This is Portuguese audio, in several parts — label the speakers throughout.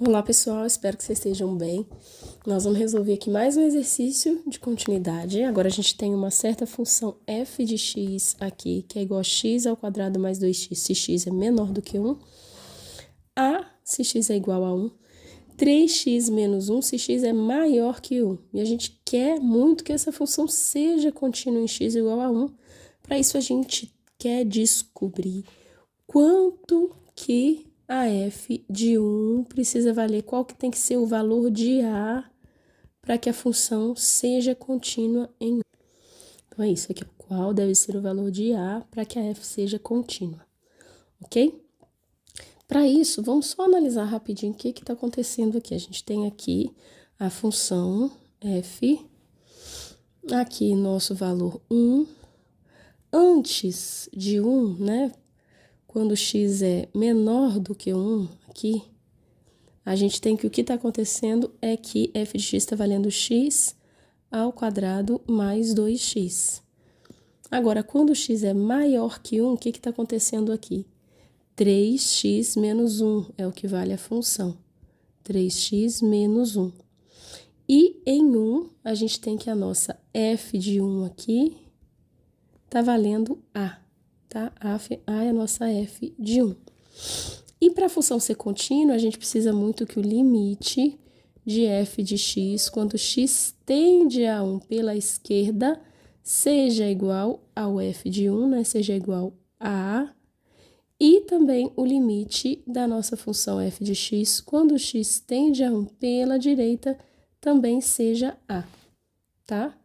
Speaker 1: Olá pessoal, espero que vocês estejam bem. Nós vamos resolver aqui mais um exercício de continuidade. Agora a gente tem uma certa função f de x aqui, que é igual a x ao quadrado mais 2x, se x é menor do que 1. Se x é igual a 1. 3x menos 1, se x é maior que 1. E a gente quer muito que essa função seja contínua em x igual a 1. Para isso a gente quer descobrir quanto que a f de 1 precisa valer, qual que tem que ser o valor de a para que a função seja contínua em 1. Então, é isso aqui. Qual deve ser o valor de a para que a f seja contínua, ok? Para isso, vamos só analisar rapidinho o que está acontecendo aqui. A gente tem aqui a função f, aqui nosso valor 1. Antes de 1, né? Quando x é menor do que 1, aqui, a gente tem que o que está acontecendo é que f de x está valendo x ao quadrado mais 2x. Agora, quando x é maior que 1, o que está acontecendo aqui? 3x menos 1 é o que vale a função. 3x menos 1. E em 1, a gente tem que a nossa f de 1 aqui está valendo a. Tá? A é a nossa f de 1. E para a função ser contínua, a gente precisa muito que o limite de f de x, quando x tende a 1 pela esquerda, seja igual ao f de 1, né? Seja igual a A. E também o limite da nossa função f de x, quando x tende a 1 pela direita, também seja a, tá?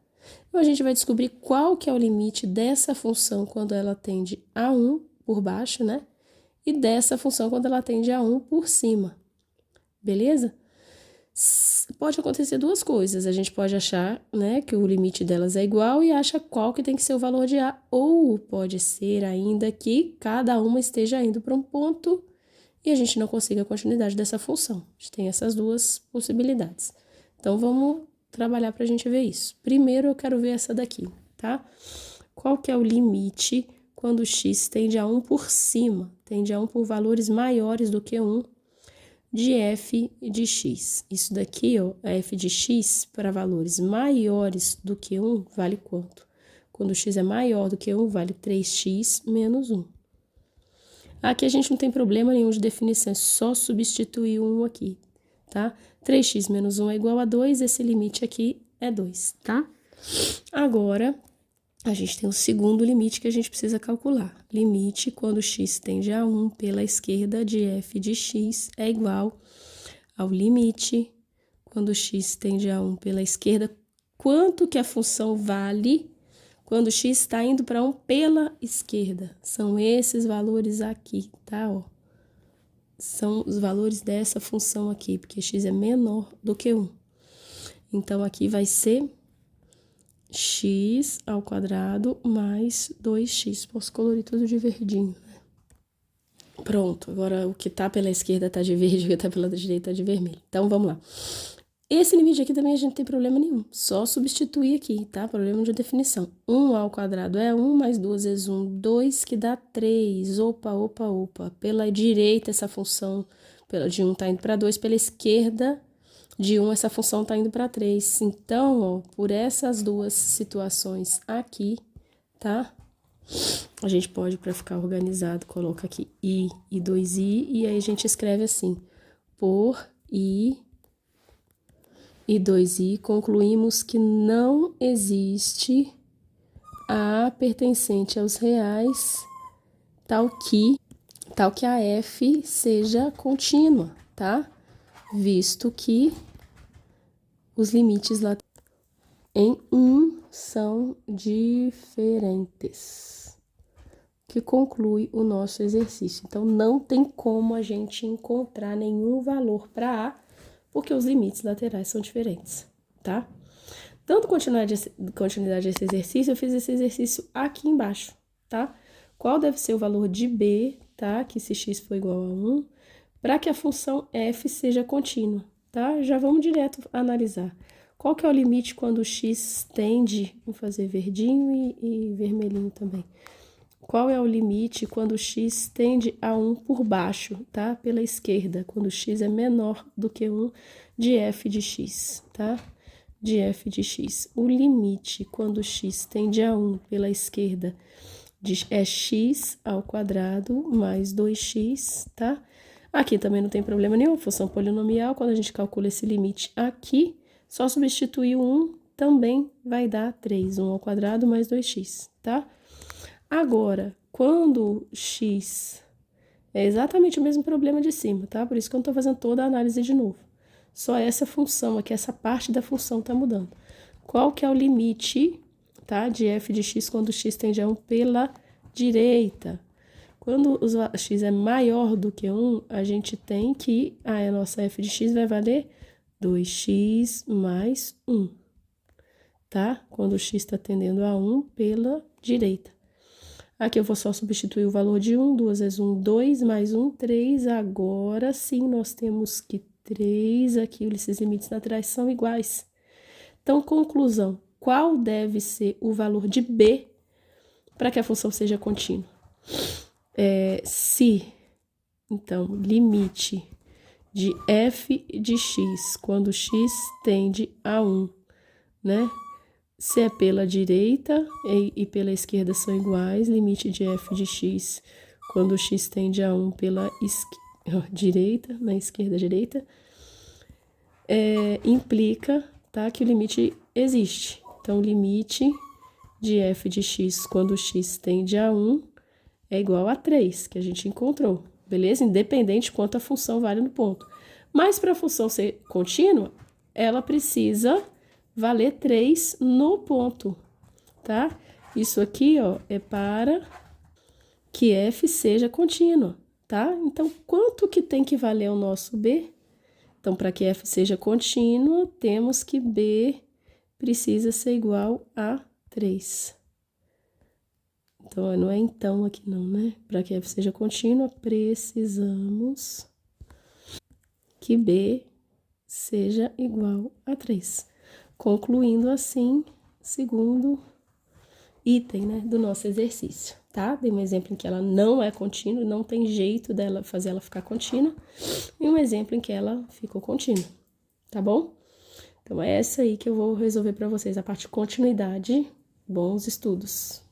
Speaker 1: Então, a gente vai descobrir qual que é o limite dessa função quando ela tende a 1 por baixo, né? E dessa função quando ela tende a 1 por cima, beleza? Pode acontecer duas coisas, a gente pode achar, né, que o limite delas é igual e acha qual que tem que ser o valor de a, ou pode ser ainda que cada uma esteja indo para um ponto e a gente não consiga a continuidade dessa função. A gente tem essas duas possibilidades. Então, vamos trabalhar para a gente ver isso. Primeiro, eu quero ver essa daqui, tá? Qual que é o limite quando x tende a 1 por cima, tende a 1 por valores maiores do que 1 de f de x. Isso daqui, ó, a f de x para valores maiores do que 1 vale quanto? Quando x é maior do que 1, vale 3x menos 1. Aqui a gente não tem problema nenhum de definição, é só substituir o 1 aqui, tá? 3x menos 1 é igual a 2, esse limite aqui é 2, tá? Agora, a gente tem o segundo limite que a gente precisa calcular. Limite quando x tende a 1 pela esquerda de f de x é igual ao limite quando x tende a 1 pela esquerda. Quanto que a função vale quando x está indo para 1 pela esquerda? São esses valores aqui, tá? Ó. São os valores dessa função aqui, porque x é menor do que 1. Então, aqui vai ser x ao quadrado mais 2x. Posso colorir tudo de verdinho, né? Pronto, agora o que tá pela esquerda tá de verde, o que tá pela direita tá de vermelho. Então, vamos lá. Esse limite aqui também a gente não tem problema nenhum, só substituir aqui, tá? Problema de definição. 1 ao quadrado é 1, mais 2 vezes 1, 2, que dá 3. Opa. Pela direita, essa função de 1 tá indo para 2, pela esquerda de 1, essa função tá indo para 3. Então, ó, por essas duas situações aqui, tá? A gente pode, para ficar organizado, coloca aqui i e 2i, e aí a gente escreve assim, por i e 2i, concluímos que não existe a pertencente aos reais, tal que a f seja contínua, tá? Visto que os limites lá em 1 são diferentes, que conclui o nosso exercício. Então, não tem como a gente encontrar nenhum valor para a, porque os limites laterais são diferentes, tá? Dando continuidade a esse exercício, eu fiz esse exercício aqui embaixo, tá? Qual deve ser o valor de b, tá? Que se x for igual a 1, para que a função f seja contínua, tá? Já vamos direto analisar. Qual que é o limite quando x tende, vou fazer verdinho e vermelhinho também. qual é o limite quando x tende a 1 por baixo, tá? Pela esquerda, quando x é menor do que 1 de f de x, tá? De f de x. O limite quando x tende a 1 pela esquerda é x ao quadrado mais 2x, tá? Aqui também não tem problema nenhum, função polinomial, quando a gente calcula esse limite aqui, só substituir o 1 também vai dar 3, 1 ao quadrado mais 2x, tá? Agora, quando x é exatamente o mesmo problema de cima, tá? Por isso que eu não tô fazendo toda a análise de novo. Só essa função aqui, essa parte da função tá mudando. Qual que é o limite, tá, de f de x quando x tende a 1 pela direita? Quando x é maior do que 1, a gente tem que a nossa f de x vai valer 2x mais 1, tá? Quando o x está tendendo a 1 pela direita. Aqui eu vou só substituir o valor de 1, 2 vezes 1, 2, mais 1, 3. Agora sim, nós temos que 3 aqui, esses limites naturais são iguais. Então, conclusão, qual deve ser o valor de b para que a função seja contínua? Então, limite de f de x, quando x tende a 1, né? Se é pela direita e pela esquerda são iguais, limite de f de x, quando x tende a 1 pela direita, na esquerda, direita, implica, tá, que o limite existe. Então, limite de f de x, quando x tende a 1, é igual a 3, que a gente encontrou, beleza? Independente de quanto a função vale no ponto. Mas para a função ser contínua, ela precisa valer 3 no ponto, tá? Isso aqui, ó, é para que f seja contínua, tá? Então, quanto que tem que valer o nosso b? Então, para que f seja contínua, temos que b precisa ser igual a 3. Então, não é então aqui não, né? Para que f seja contínua, precisamos que b seja igual a 3. Concluindo assim, segundo item, né, do nosso exercício, tá? Dei um exemplo em que ela não é contínua, não tem jeito dela fazer ela ficar contínua, e um exemplo em que ela ficou contínua, tá bom? Então, é essa aí que eu vou resolver para vocês, a parte de continuidade. Bons estudos!